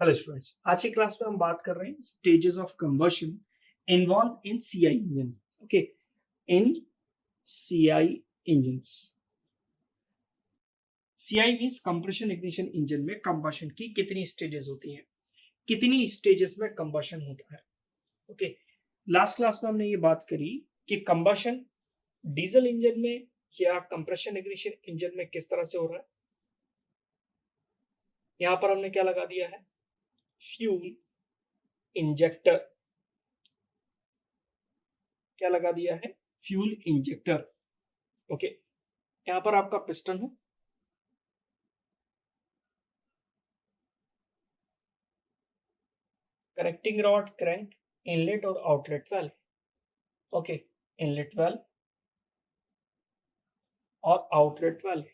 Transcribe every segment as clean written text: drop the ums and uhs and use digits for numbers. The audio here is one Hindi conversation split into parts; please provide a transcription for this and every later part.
हेलो स्टूडेंट्स, आज की क्लास में हम बात कर रहे हैं stages of combustion involve in CI engine. Okay, in CI engines. CI means compression ignition engine में कंबशन की कितनी स्टेजेस होती हैं, कितनी स्टेजेस में कंबशन होता है। ओके, लास्ट क्लास में हमने ये बात करी कि कंबशन डीजल इंजन में या कंप्रेशन इग्निशन इंजन में किस तरह से हो रहा है। यहां पर हमने क्या लगा दिया है, फ्यूल इंजेक्टर। क्या लगा दिया है, फ्यूल इंजेक्टर। ओके, यहां पर आपका पिस्टन है, कनेक्टिंग रॉड, क्रैंक, इनलेट और outlet valve. Okay, inlet valve और आउटलेट वाल्व।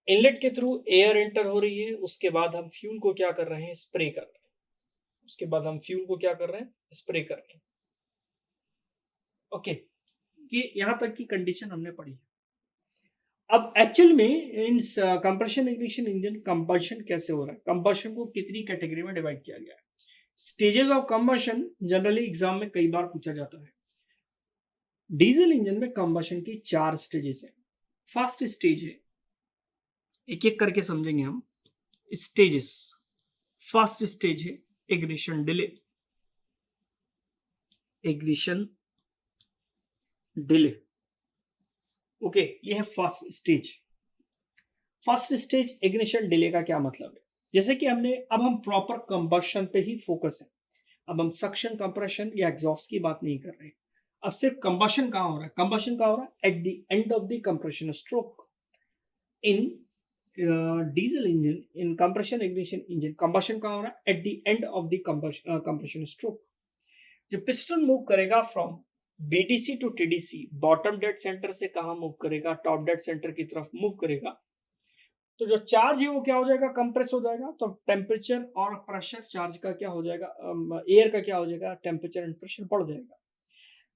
इनलेट के थ्रू एयर एंटर हो रही है, उसके बाद हम फ्यूल को क्या कर रहे हैं, स्प्रे कर रहे हैं। उसके बाद हम फ्यूल को क्या कर रहे हैं, स्प्रे कर रहे हैं। ओके, ये यहां तक की कंडीशन हमने पढ़ी है। अब एक्चुअल में इन कंप्रेशन इग्निशन इंजन कंबशन कैसे हो रहा है, कंबशन को कितनी कैटेगरी में डिवाइड किया गया है। Stages of combustion generally exam में कई बार पूछा जाता है। डीजल इंजन में कंबशन की 4 स्टेजेस है। फर्स्ट स्टेज है, एक एक करके समझेंगे हम स्टेजेस। फर्स्ट स्टेज है ignition delay. Ignition delay, okay, ये है first stage. First stage ignition delay का क्या मतलब है, जैसे कि हमने अब हम प्रॉपर कंबशन पे ही फोकस है। अब हम सक्शन, कंप्रेशन या एग्जॉस्ट की बात नहीं कर रहे हैं। अब सिर्फ कंबशन कहां हो रहा है, कंबशन कहां हो रहा है, at the end of the compression stroke. In diesel engine, in compression ignition engine, combustion कहां हो रहा है, at the end of the compression stroke. जब पिस्टन मूव करेगा from BDC to TDC, bottom dead centre से कहां मूव करेगा, टॉप डेड सेंटर की तरफ मूव करेगा, तो जो चार्ज है वो क्या हो जाएगा, कंप्रेस हो जाएगा। तो टेम्परेचर और प्रेशर चार्ज का क्या हो जाएगा, एयर का क्या हो जाएगा, टेम्परेचर एंड प्रेशर बढ़ जाएगा।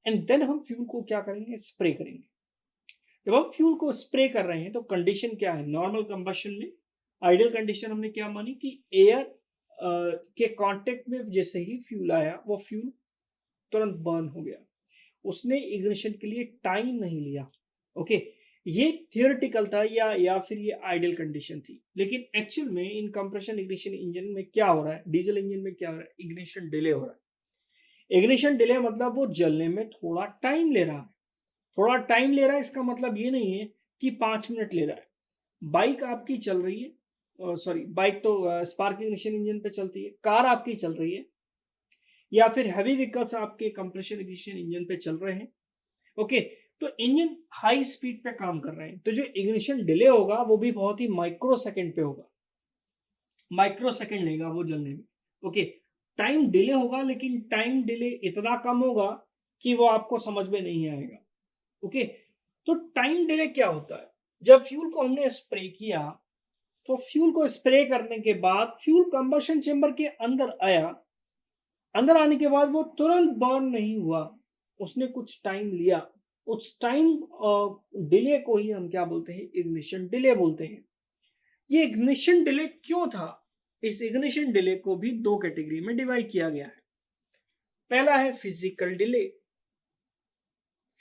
एंड देन हम फ्यूल को क्या करेंगे, स्प्रे करेंगे। जब हम फ्यूल को स्प्रे कर रहे हैं तो कंडीशन क्या है, नॉर्मल कंबशन में आइडियल कंडीशन हमने क्या मानी कि एयर के कांटेक्ट में जैसे ही फ्यूल आया वो फ्यूल तुरंत बर्न हो गया, उसने इग्निशन के लिए टाइम नहीं लिया। ओके, ये थियोरेटिकल था या फिर ये आइडियल कंडीशन थी। लेकिन एक्चुअल में इन कंप्रेशन इग्निशन इंजन में क्या हो रहा है, डीजल इंजन में क्या हो रहा है, इग्निशन डिले हो रहा है। इग्निशन डिले मतलब वो जलने में थोड़ा टाइम ले रहा है। थोड़ा टाइम ले रहा है इसका मतलब ये नहीं है कि 5 मिनट ले रहा है। बाइक आपकी चल रही है, सॉरी बाइक तो स्पार्क इग्निशन इंजन पे चलती है, कार आपकी चल रही है, या फिर हैवी व्हीकल्स आपके कंप्रेशन इग्निशन इंजन पे चल रहे हैं। ओके, तो इंजन हाई स्पीड पे काम कर रहे हैं, तो जो इग्निशन डिले होगा वो भी बहुत ही माइक्रो सेकंड पे होगा। माइक्रो सेकंड लेगा वो जलने में। ओके, टाइम डिले होगा लेकिन टाइम डिले इतना कम होगा कि वो आपको समझ में नहीं आएगा। ओके, तो टाइम डिले क्या होता है, जब फ्यूल को हमने स्प्रे किया तो फ्यूल को स्प्रे करने के बाद फ्यूल कंबशन चेंबर के अंदर आया, अंदर आने के बाद वो तुरंत बर्न नहीं हुआ, उसने कुछ टाइम लिया। उस टाइम डिले को ही हम क्या बोलते हैं, इग्निशन डिले बोलते हैं। ये इग्निशन डिले क्यों था, इस इग्निशन डिले को भी 2 कैटेगरी में डिवाइड किया गया है। पहला है फिजिकल डिले,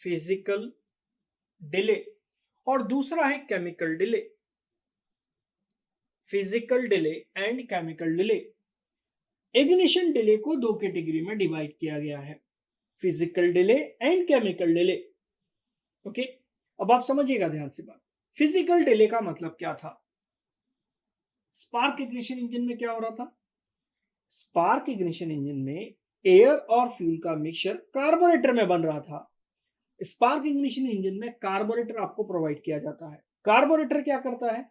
फिजिकल डिले, और दूसरा है chemical delay, physical delay and chemical delay. Ignition delay को 2 कैटेगरी में डिवाइड किया गया है, physical delay and chemical delay. Okay, अब आप समझिएगा ध्यान से बात। फिजिकल डिले का मतलब क्या था, स्पार्क इग्निशन इंजन में क्या हो रहा था, स्पार्क इग्निशन इंजन में एयर और फ्यूल का मिक्सचर कार्बोरेटर में बन रहा था। स्पार्क इग्निशन इंजन में कार्बोरेटर आपको प्रोवाइड किया जाता है। कार्बोरेटर क्या करता है,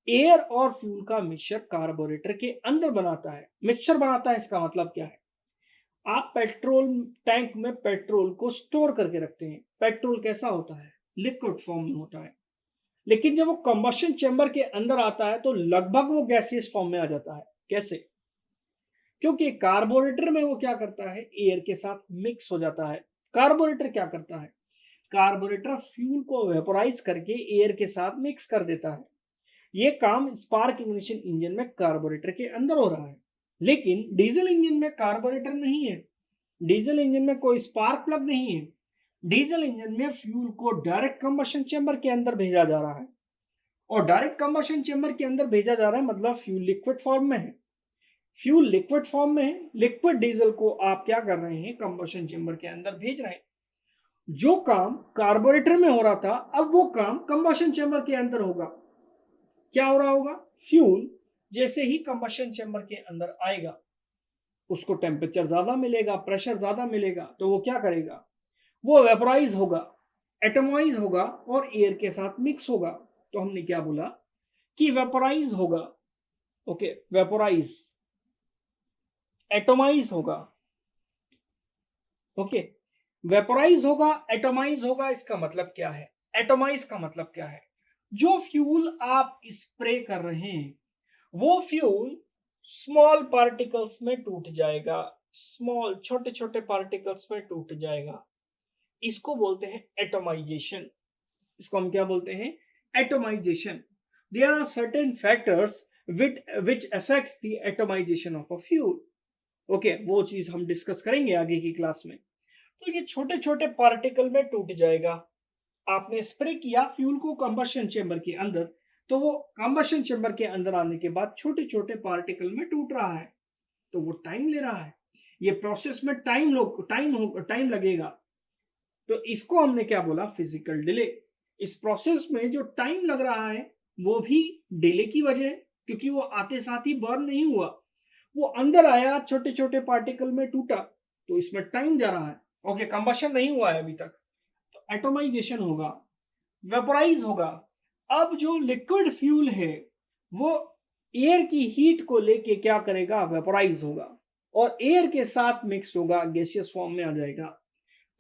एयर और फ्यूल का मिक्सचर कार्बोरेटर के अंदर बनाता है। मिक्सचर बनाता है इसका मतलब क्या है, आप पेट्रोल टैंक में पेट्रोल को स्टोर करके रखते हैं। पेट्रोल कैसा होता है, लिक्विड फॉर्म में होता है, लेकिन जब वो कंबशन चेंबर के अंदर आता है तो लगभग वो गैसियस फॉर्म में आ जाता है। कैसे, क्योंकि कार्बोरेटर में वो क्या करता है, एयर के साथ मिक्स हो जाता है। कार्बोरेटर क्या करता है, कार्बोरेटर फ्यूल को वेपोराइज करके एयर के साथ मिक्स कर देता है। ये काम स्पार्क इग्निशन इंजन में कार्बोरेटर के अंदर हो रहा है, लेकिन डीजल इंजन में कार्बोरेटर नहीं है, डीजल इंजन में कोई स्पार्क प्लग नहीं है। डीजल इंजन में फ्यूल को डायरेक्ट कंबशन चेंबर के अंदर भेजा जा रहा है, और डायरेक्ट कंबशन चेंबर के अंदर भेजा जा रहा है मतलब फ्यूल लिक्विड फॉर्म में है। फ्यूल लिक्विड फॉर्म में है, लिक्विड डीजल को आप क्या कर रहे हैं, कंबशन चेंबर के अंदर भेज रहे हैं। जो काम कार्बोरेटर में हो रहा था, अब वो काम कंबशन चेंबर के अंदर होगा। क्या हो रहा होगा, फ्यूल जैसे ही कंबशन चेंबर के अंदर आएगा, उसको टेम्परेचर ज्यादा मिलेगा, प्रेशर ज्यादा मिलेगा, तो वो क्या करेगा, वो वेपोराइज होगा, एटमाइज होगा और एयर के साथ मिक्स होगा। तो हमने क्या बोला कि वेपोराइज होगा, ओके, वेपोराइज, एटमाइज होगा, ओके, वेपोराइज होगा, एटमाइज होगा। इसका मतलब क्या है, एटमाइज का मतलब क्या है, जो फ्यूल आप स्प्रे कर रहे हैं वो फ्यूल स्मॉल पार्टिकल्स में टूट जाएगा, स्मॉल छोटे छोटे पार्टिकल्स में टूट जाएगा। इसको बोलते हैं एटमाइजेशन। इसको हम क्या बोलते हैं, atomisation. There are certain factors which affects the atomization of a fuel. Okay, वो चीज हम डिस्कस करेंगे आगे की क्लास में। तो ये छोटे छोटे पार्टिकल में टूट जाएगा। आपने स्प्रे किया फ्यूल को कंबशन चेंबर के अंदर, तो वो कंबशन चेंबर के अंदर आने के बाद छोटे छोटे पार्टिकल में टूट रहा है, तो वो टाइम ले रहा है। ये प्रोसेस में टाइम लगेगा। तो इसको हमने क्या बोला, फिजिकल डिले। इस प्रोसेस में जो टाइम लग रहा है वो भी डिले की वजह है, क्योंकि वो आते साथ ही बर्न नहीं हुआ, वो अंदर आया, छोटे छोटे पार्टिकल में टूटा, तो इसमें टाइम जा रहा है। ओके, कंबशन नहीं हुआ है अभी तक, तो एटोमाइजेशन होगा, वेपोराइज होगा। अब जो लिक्विड फ्यूल है वो एयर की हीट को लेके क्या करेगा, वेपोराइज होगा और एयर के साथ मिक्स होगा, गैसियस फॉर्म में आ जाएगा।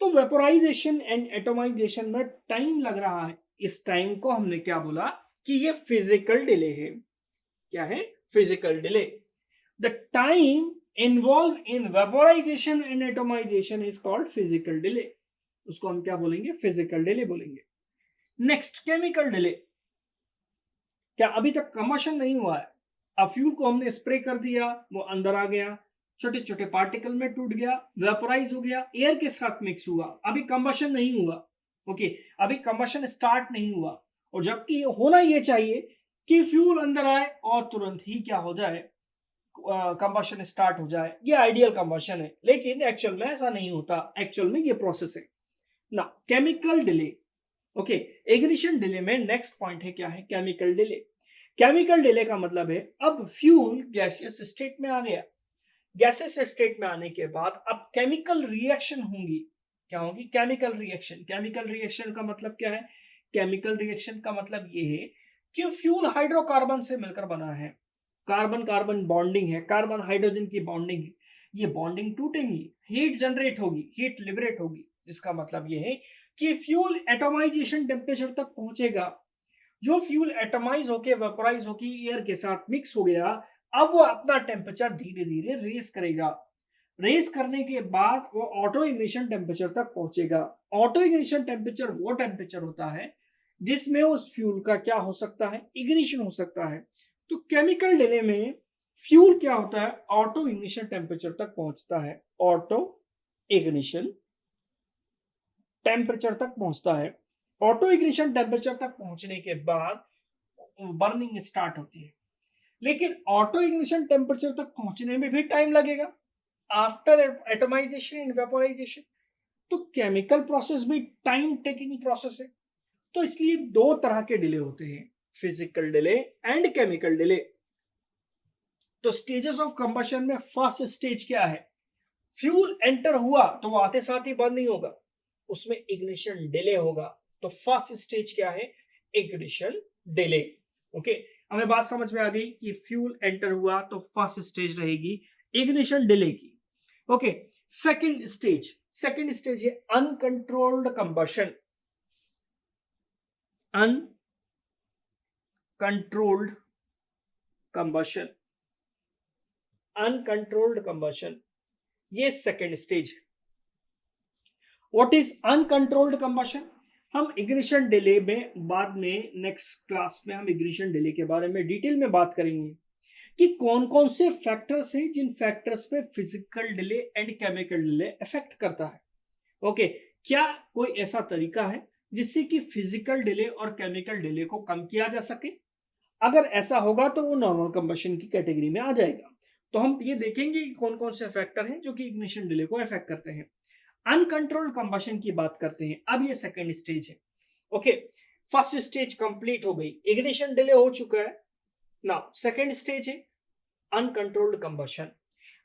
तो वेपोराइजेशन एंड एटोमाइजेशन में टाइम लग रहा है। इस टाइम को हमने क्या बोला कि ये फिजिकल डिले है। क्या है, physical delay. The time involve in vaporisation and atomisation is called physical delay. उसको हम क्या बोलेंगे, फिजिकल डिले बोलेंगे। Next, chemical delay. क्या अभी तक कंबशन नहीं हुआ है, अब फ्यूल को हमने स्प्रे कर दिया, वो अंदर आ गया, छोटे छोटे पार्टिकल में टूट गया, वेपोराइज हो गया, एयर के साथ मिक्स हुआ, अभी कंबशन नहीं हुआ। ओके, अभी कंबशन स्टार्ट नहीं हुआ, और जबकि होना ये चाहिए कि फ्यूल अंदर आए और तुरंत ही क्या हो जाए, कंबशन स्टार्ट हो जाए। ये आइडियल कंबशन है, लेकिन एक्चुअल में ऐसा नहीं होता। एक्चुअल में ये प्रोसेस है ना, chemical delay. Okay, ignition delay में नेक्स्ट पॉइंट है, क्या है, केमिकल डिले। केमिकल डिले का मतलब है अब फ्यूल गैसियस स्टेट में आ गया, गैसेस स्टेट में आने के बाद अब केमिकल रिएक्शन होंगी। क्या होगी, केमिकल रिएक्शन। केमिकल रिएक्शन का मतलब क्या है, केमिकल रिएक्शन का मतलब ये है कि फ्यूल हाइड्रोकार्बन से मिलकर बना है, कार्बन कार्बन बॉन्डिंग है, कार्बन हाइड्रोजन की बॉन्डिंग है, ये बॉन्डिंग टूटेंगी, हीट जनरेट होगी, हीट लिबरेट होगी। इसका मतलब ये है कि फ्यूल एटमाइजेशन टेम्परेचर तक पहुंचेगा। जो फ्यूल एटमाइज होके वेपोराइज होके एयर के साथ मिक्स हो गया, अब वो अपना टेम्परेचर धीरे धीरे रेस करेगा। रेस करने के बाद वो ऑटो इग्निशन टेम्परेचर तक पहुंचेगा। ऑटो इग्निशन टेम्परेचर वो टेम्परेचर होता है जिसमें उस फ्यूल का क्या हो सकता है, इग्निशन हो सकता है। तो केमिकल डिले में फ्यूल क्या होता है, ऑटो इग्निशन टेम्परेचर तक पहुंचता है, ऑटो इग्निशन टेम्परेचर तक पहुंचता है। ऑटो इग्निशन टेम्परेचर तक पहुंचने के बाद बर्निंग स्टार्ट होती है, लेकिन ऑटो इग्निशन टेम्परेचर तक पहुंचने में भी टाइम लगेगा आफ्टर एटमाइजेशन एंड वेपोराइजेशन। तो केमिकल प्रोसेस भी टाइम टेकिंग प्रोसेस है। तो इसलिए दो तरह के डिले होते हैं, physical delay and chemical delay. तो स्टेजेस ऑफ कंबशन में फर्स्ट स्टेज क्या है, फ्यूल एंटर हुआ तो वो आते साथ ही बर्न नहीं होगा, उसमें इग्निशन डिले होगा। तो फर्स्ट स्टेज क्या है, इग्निशन डिले। ओके, हमें बात समझ में आ गई कि फ्यूल एंटर हुआ तो फर्स्ट स्टेज रहेगी इग्निशन डिले की। ओके, सेकंड स्टेज है uncontrolled combustion. Uncontrolled combustion, uncontrolled combustion, ये second stage. What is uncontrolled combustion, हम इग्निशन डिले में बाद में नेक्स्ट क्लास में हम इग्निशन डिले के बारे में डिटेल में बात करेंगे कि कौन कौन से फैक्टर्स हैं जिन फैक्टर्स पे physical delay and chemical delay effect करता है। ओके, क्या कोई ऐसा तरीका है जिससे कि फिजिकल डिले और केमिकल डिले को कम किया जा सके? अगर ऐसा होगा तो वो नॉर्मल कंबशन की कैटेगरी में आ जाएगा। तो हम ये देखेंगे कि कौन कौन से फैक्टर हैं जो कि इग्निशन डिले को इफेक्ट करते हैं। अनकंट्रोल्ड कंबशन की बात करते हैं। अब ये सेकेंड स्टेज है। ओके, फर्स्ट स्टेज कंप्लीट हो गई, इग्निशन डिले हो चुका है। नाउ सेकेंड स्टेज है अनकंट्रोल्ड कंबशन।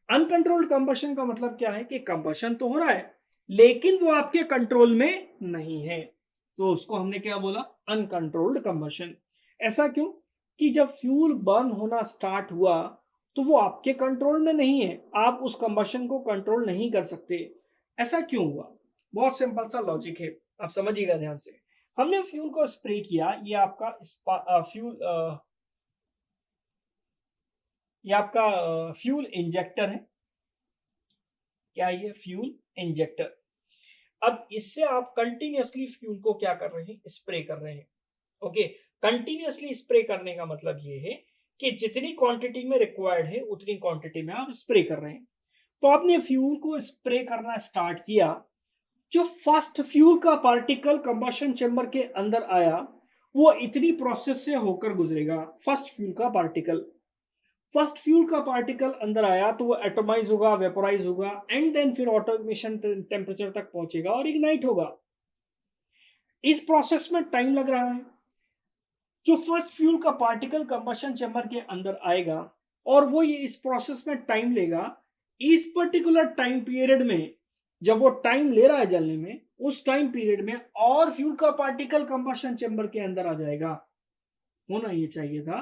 अनकंट्रोल्ड कंबशन का मतलब क्या है कि कंबशन तो हो रहा है लेकिन वो आपके कंट्रोल में नहीं है, तो उसको हमने क्या बोला, अनकंट्रोल्ड कंबशन। ऐसा क्यों कि जब फ्यूल बर्न होना स्टार्ट हुआ तो वो आपके कंट्रोल में नहीं है, आप उस कंबशन को कंट्रोल नहीं कर सकते। ऐसा क्यों हुआ? बहुत सिंपल सा लॉजिक है, आप समझिएगा ध्यान से। हमने फ्यूल को स्प्रे किया, ये आपका फ्यूल इंजेक्टर है। क्या ये फ्यूल इंजेक्टर? अब इससे आप कंटिन्यूअसली फ्यूल को क्या कर रहे हैं, स्प्रे कर रहे हैं। ओके, कंटिन्यूअसली स्प्रे करने का मतलब ये है कि जितनी क्वांटिटी में रिक्वायर्ड है उतनी क्वांटिटी में आप स्प्रे कर रहे हैं। तो आपने फ्यूल को स्प्रे करना स्टार्ट किया, जो फर्स्ट फ्यूल का पार्टिकल कंबशन चेंबर के अंदर आया वो इतनी प्रोसेस से होकर गुजरेगा। फर्स्ट फ्यूल का पार्टिकल अंदर आया तो वो एटोमाइज होगा, वेपोराइज होगा एंड देन फिर ऑटोमिशन टेम्परेचर तक पहुंचेगा और इग्नाइट होगा। इस प्रोसेस में टाइम लग रहा है। जो फर्स्ट फ्यूल का पार्टिकल कंबशन चैम्बर के अंदर आएगा और वो ये इस प्रोसेस में टाइम लेगा। इस पर्टिकुलर टाइम पीरियड में जब वो टाइम ले रहा है जलने में, उस टाइम पीरियड में और फ्यूल का पार्टिकल कंबशन चैम्बर के अंदर आ जाएगा। होना ये चाहिए था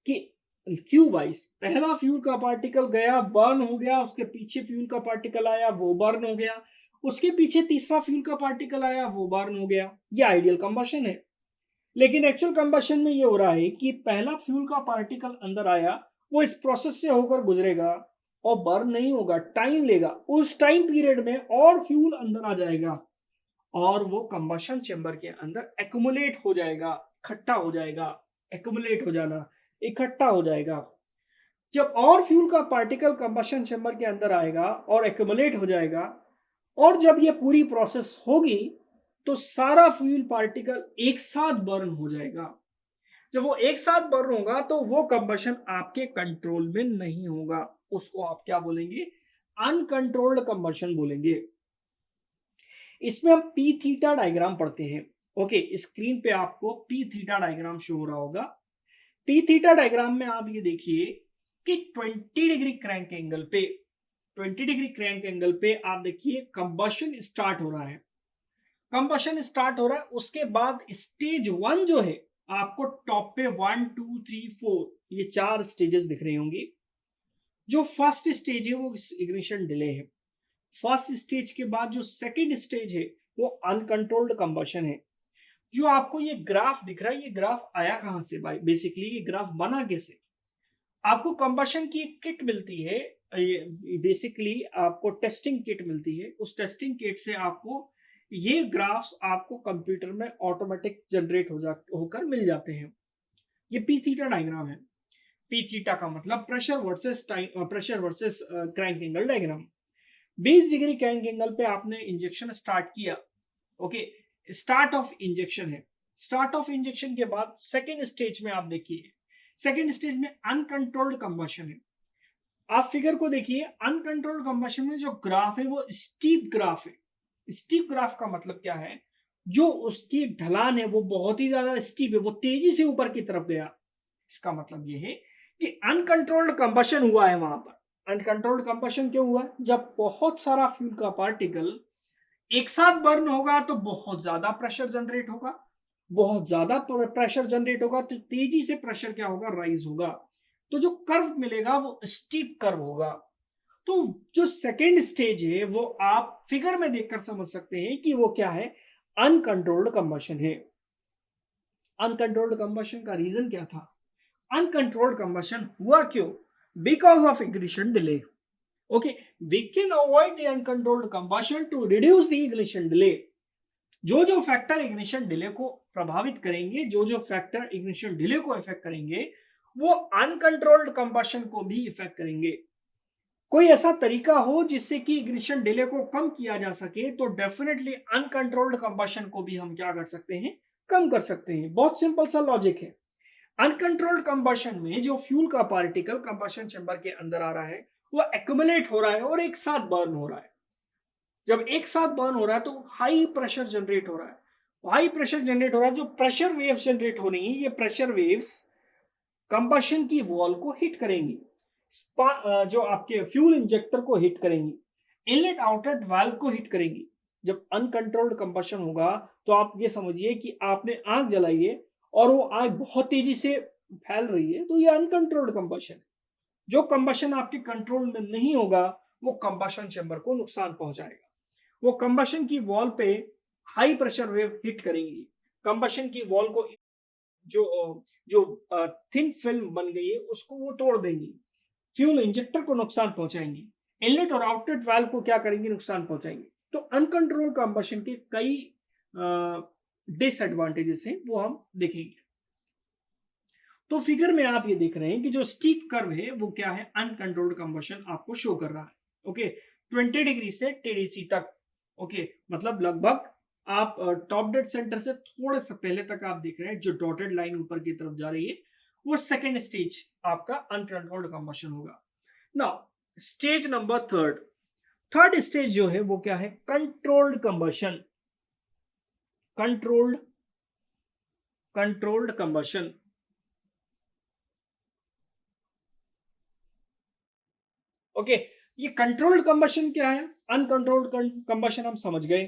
कि क्यू वाइज पहला फ्यूल का पार्टिकल गया, बर्न हो गया, उसके पीछे फ्यूल का पार्टिकल आया, वो बर्न हो गया, उसके पीछे तीसरा फ्यूल का पार्टिकल आया, वो बर्न हो गया। ये आइडियल कंबशन है। लेकिन एक्चुअल कंबशन में ये हो रहा है कि पहला फ्यूल का पार्टिकल अंदर आया, वो इस प्रोसेस से होकर गुजरेगा और बर्न नहीं होगा, टाइम लेगा। उस टाइम पीरियड में और फ्यूल अंदर आ जाएगा और वो कंबशन चेंबर के अंदर एक्युमुलेट हो जाएगा, इकट्ठा हो जाएगा। एक्युमुलेट हो जाना, इकट्ठा हो जाएगा। जब और फ्यूल का पार्टिकल कंबशन चेंबर के अंदर आएगा और एक्युमुलेट हो जाएगा, और जब ये पूरी प्रोसेस होगी तो सारा फ्यूल पार्टिकल एक साथ बर्न हो जाएगा। जब वो एक साथ बर्न होगा तो वो कंबशन आपके कंट्रोल में नहीं होगा, उसको आप क्या बोलेंगे, अनकंट्रोल्ड कंबशन बोलेंगे। इसमें हम पी थीटा डायग्राम पढ़ते हैं। ओके, स्क्रीन पे आपको पी थीटा डायग्राम शो हो रहा होगा। पी थीटा डायग्राम में आप ये देखिए कि 20 डिग्री क्रैंक एंगल पे आप देखिए कंबशन स्टार्ट हो रहा है। उसके बाद स्टेज 1 जो है आपको टॉप पे 1 2 3 4 ये 4 स्टेजेस दिख रही होंगी। जो फर्स्ट स्टेज है वो इग्निशन डिले है। फर्स्ट स्टेज के बाद जो सेकंड स्टेज है वो अनकंट्रोल्ड कंबशन है। जो आपको ये ग्राफ दिख रहा है, ये ग्राफ आया कहां से भाई? बेसिकली ये ग्राफ बना कैसे? आपको कंबशन की एक किट मिलती है, बेसिकली आपको टेस्टिंग किट मिलती है। उस टेस्टिंग किट से आपको ये ग्राफ्स आपको कंप्यूटर में ऑटोमेटिक जनरेट होकर मिल जाते हैं। ये पी थीटा डायग्राम है। पी थीटा का मतलब pressure versus crank angle diagram. 20 degree crank angle पे आपने इंजेक्शन स्टार्ट किया। ओके, स्टार्ट ऑफ इंजेक्शन है। स्टार्ट ऑफ इंजेक्शन के बाद सेकेंड स्टेज में आप देखिए, सेकेंड स्टेज में अनकंट्रोल्ड कंबशन है। आप फिगर को देखिए, अनकंट्रोल्ड कंबशन में जो ग्राफ है वो स्टीप ग्राफ है। स्टीप ग्राफ का मतलब क्या है? जो उसकी ढलान है वो बहुत ही ज्यादा स्टीप है, वो तेजी से ऊपर की तरफ गया। इसका मतलब ये है कि अनकंट्रोल्ड कंबशन हुआ है वहां पर। अनकंट्रोल्ड कंबशन क्यों हुआ? जब बहुत सारा फ्यूल का पार्टिकल एक साथ बर्न होगा तो बहुत ज्यादा प्रेशर जनरेट होगा। बहुत ज्यादा प्रेशर जनरेट होगा तो तेजी से प्रेशर क्या होगा, राइज होगा। तो जो कर्व मिलेगा वो स्टीप कर्व होगा। तो जो सेकेंड स्टेज है वो आप फिगर में देखकर समझ सकते हैं कि वो क्या है, अनकंट्रोल्ड कंबशन है। अनकंट्रोल्ड कंबशन का रीजन क्या था? अनकंट्रोल्ड कंबशन हुआ क्यों? Because of ignition delay. Okay, we can avoid the uncontrolled combustion to reduce the ignition delay. जो जो फैक्टर इग्निशन डिले को प्रभावित करेंगे, जो जो फैक्टर इग्निशन डिले को इफेक्ट करेंगे, वो अनकंट्रोल्ड कंबशन को भी इफेक्ट करेंगे। कोई ऐसा तरीका हो जिससे कि इग्निशन डिले को कम किया जा सके, तो डेफिनेटली अनकंट्रोल्ड कंबशन को भी हम क्या कर सकते हैं, कम कर सकते हैं। बहुत सिंपल सा लॉजिक है। अनकंट्रोल्ड कंबशन में जो फ्यूल का पार्टिकल कंबशन चैम्बर के अंदर आ रहा है, वो एक्युमुलेट हो रहा है और एक साथ बर्न हो रहा है। जब एक साथ बर्न हो रहा है तो हाई प्रेशर जनरेट हो रहा है। हाई प्रेशर जनरेट हो रहा है, जो प्रेशर वेव्स जनरेट हो रही है, ये प्रेशर वेव्स कंबशन की वॉल को हिट करेंगी, जो आपके फ्यूल इंजेक्टर को हिट करेंगी, इनलेट आउटलेट वाल्व को हिट करेंगी। जब अनकंट्रोल्ड कंबशन होगा तो आप ये समझिए कि आपने आग जलाई है और वो आग बहुत तेजी से फैल रही है, तो ये अनकंट्रोल्ड कंबशन है। जो कंबशन आपके कंट्रोल में नहीं होगा, वो कंबशन चैम्बर को नुकसान पहुंचाएगा। वो कंबशन की वॉल पे हाई प्रेशर वेव हिट करेंगी, कंबशन की वॉल को जो जो थिन फिल्म बन गई है उसको वो तोड़ देंगी, फ्यूल इंजेक्टर को नुकसान पहुंचाएंगी, इनलेट और आउटलेट वाल्व को क्या करेंगे, नुकसान पहुंचाएंगे। तो अनकंट्रोल कंबशन के कई डिसएडवांटेजेस हैं, वो हम देखेंगे। तो फिगर में आप ये देख रहे हैं कि जो स्टीप कर्व है वो क्या है, अनकंट्रोल्ड कंबशन आपको शो कर रहा है। ओके, 20 डिग्री से टीडीसी तक। ओके, मतलब लगभग आप टॉप डेड सेंटर से थोड़े से पहले तक आप देख रहे हैं, जो डॉटेड लाइन ऊपर की तरफ जा रही है, वो सेकेंड स्टेज आपका अनकंट्रोल्ड कंबशन होगा। Now stage number third stage जो है वो क्या है, controlled combustion. Controlled combustion. Okay, ये कंट्रोल्ड कंबशन क्या है? अनकंट्रोल्ड कंबशन हम समझ गए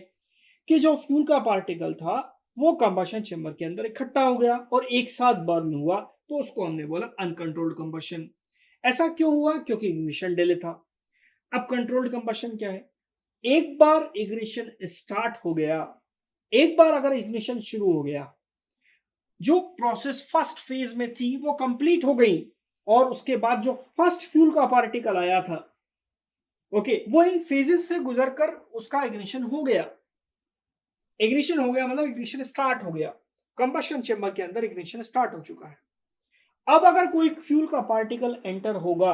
कि जो फ्यूल का पार्टिकल था वो कंबशन चेंबर के अंदर इकट्ठा हो गया और एक साथ बर्न हुआ, तो उसको हमने बोला अनकंट्रोल्ड कंबशन। ऐसा क्यों हुआ? क्योंकि इग्निशन डिले था। अब कंट्रोल्ड कंबशन क्या है? एक बार इग्निशन स्टार्ट हो गया, एक बार अगर इग्निशन शुरू हो गया, जो प्रोसेस फर्स्ट फेज में थी वो कंप्लीट हो गई, और उसके बाद जो फर्स्ट फ्यूल का पार्टिकल आया था, ओके, वो इन फेजेस से गुजरकर उसका इग्निशन हो गया। इग्निशन हो गया मतलब इग्निशन स्टार्ट हो गया, कंबशन चेंबर के अंदर इग्निशन स्टार्ट हो चुका है। अब अगर कोई फ्यूल का पार्टिकल एंटर होगा,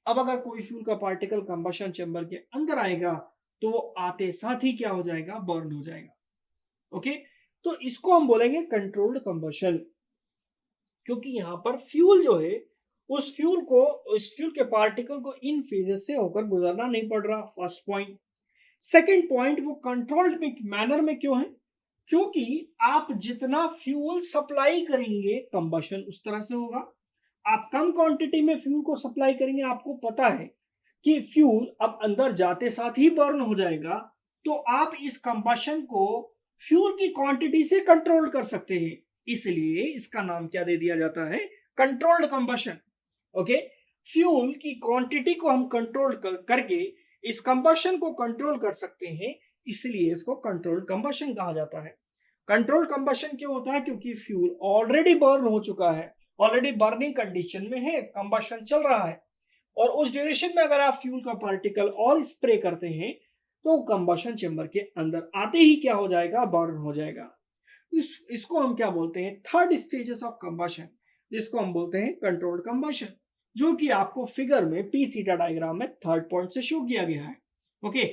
अब अगर कोई फ्यूल का पार्टिकल कंबशन चेंबर के अंदर आएगा, तो वो आते साथ ही क्या हो जाएगा, बर्न हो जाएगा। ओके, तो इसको हम बोलेंगे कंट्रोल्ड कंबशन, क्योंकि यहां पर फ्यूल जो है, उस फ्यूल के पार्टिकल को इन फेजेस से होकर गुजरना नहीं पड़ रहा। First point. सेकेंड पॉइंट, वो कंट्रोल्ड मैनर में क्यों है? क्योंकि आप जितना फ्यूल सप्लाई करेंगे कंबशन उस तरह से होगा। आप कम क्वांटिटी में फ्यूल को सप्लाई करेंगे, आपको पता है कि फ्यूल अब अंदर जाते साथ ही बर्न हो जाएगा, तो आप इस कंबशन को फ्यूल की क्वांटिटी से कंट्रोल कर सकते हैं, इसलिए इसका नाम क्या दे दिया जाता है, कंट्रोल्ड कंबशन। ओके, फ्यूल की क्वांटिटी को हम कंट्रोल करके इस कंबशन को कंट्रोल कर सकते हैं, इसलिए इसको कंट्रोल्ड कंबशन कहा जाता है। कंट्रोल्ड कंबशन क्यों होता है? क्योंकि फ्यूल ऑलरेडी बर्न हो चुका है, ऑलरेडी बर्निंग कंडीशन में है, कंबशन चल रहा है, और उस ड्यूरेशन में अगर आप फ्यूल का पार्टिकल और स्प्रे करते हैं, तो कंबशन चेंबर के अंदर आते ही क्या हो जाएगा, बर्न हो जाएगा। इसको हम क्या बोलते हैं, थर्ड स्टेजेस ऑफ कंबशन, जिसको हम बोलते हैं कंट्रोल्ड कंबशन, जो कि आपको फिगर में पी थीटा डायग्राम में थर्ड पॉइंट से शो किया गया है। ओके,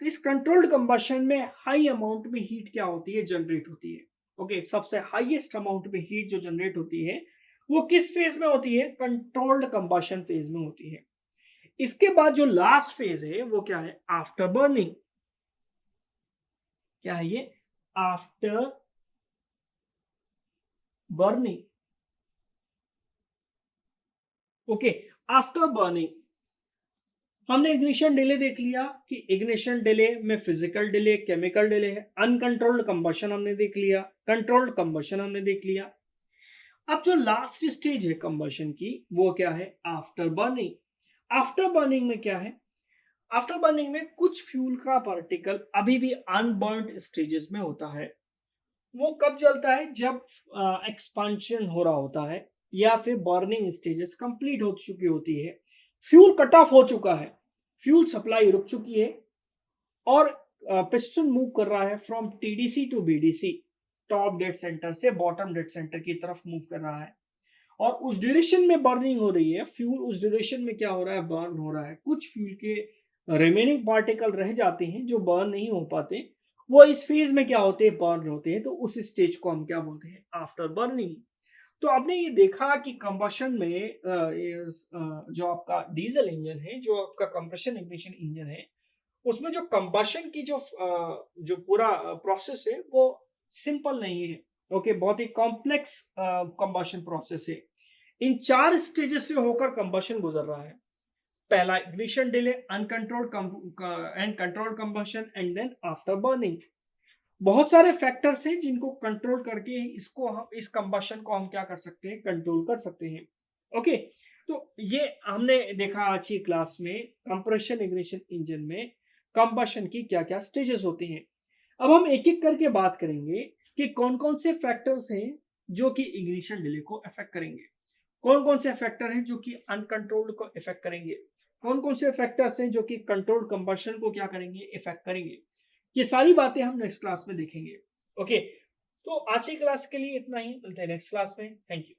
इस कंट्रोल्ड कंबशन में हाई अमाउंट में हीट क्या होती है, जनरेट होती है। ओके, सबसे हाईएस्ट अमाउंट में हीट जो जनरेट होती है वो किस फेज में होती है, कंट्रोल्ड कंबशन फेज में होती है। इसके बाद जो लास्ट फेज है वो क्या है, आफ्टर बर्निंग। क्या है ये, after burning. Okay, after burning हमने इग्निशन डिले देख लिया कि इग्निशन डिले में फिजिकल डिले, केमिकल डिले है। अनकंट्रोल्ड कंबशन हमने देख लिया, कंट्रोल्ड कंबशन हमने देख लिया। अब जो लास्ट स्टेज है कंबशन की, वो क्या है, आफ्टर बर्निंग। आफ्टर बर्निंग में क्या है, आफ्टर बर्निंग में कुछ फ्यूल का पार्टिकल अभी भी अनबर्न्ड स्टेजेस में होता है। वो कब जलता है, जब एक्सपांशन हो रहा होता है, या फिर बर्निंग स्टेजेस कंप्लीट हो चुकी होती है, फ्यूल कट ऑफ हो चुका है, फ्यूल सप्लाई रुक चुकी है, और पिस्टन मूव कर रहा है from TDC to BDC, top dead centre से बॉटम डेड सेंटर की तरफ मूव कर रहा है, और उस ड्यूरेशन में बर्निंग हो रही है फ्यूल, उस ड्यूरेशन में क्या हो रहा है, बर्न हो रहा है। कुछ फ्यूल के रिमेनिंग पार्टिकल रह जाते हैं जो बर्न नहीं हो पाते, वो इस फेज में क्या होते हैं, बर्न होते हैं। तो उस स्टेज को हम क्या बोलते हैं, आफ्टर बर्निंग। तो आपने ये देखा कि कंबशन में जो आपका डीजल इंजन है, जो आपका कंप्रेशन इग्निशन इंजन है, उसमें जो कंबशन की जो पूरा प्रोसेस है वो सिंपल नहीं है। ओके, बहुत ही कॉम्प्लेक्स कंबशन प्रोसेस है। इन 4 स्टेजेस से होकर कंबशन गुजर रहा है। पहला ignition delay, uncontrolled and controlled combustion, and then after burning. बहुत सारे फैक्टर्स हैं जिनको कंट्रोल करके इसको हम, इस कंबशन को हम क्या कर सकते हैं, कंट्रोल कर सकते हैं। ओके, तो ये हमने देखा आज की क्लास में कंप्रेशन इग्निशन इंजन में कंबशन की क्या क्या स्टेजेस होती हैं। अब हम एक एक करके बात करेंगे कि कौन कौन से फैक्टर्स हैं जो कि इग्निशन डिले को अफेक्ट करेंगे, कौन कौन से फैक्टर हैं जो कि अनकंट्रोल्ड को इफेक्ट करेंगे, कौन कौन से फैक्टर्स हैं जो कि कंट्रोल्ड कंबशन को क्या करेंगे, इफेक्ट करेंगे। ये सारी बातें हम नेक्स्ट क्लास में देखेंगे। ओके, तो आज की क्लास के लिए इतना ही, मिलते हैं नेक्स्ट क्लास में। Thank you.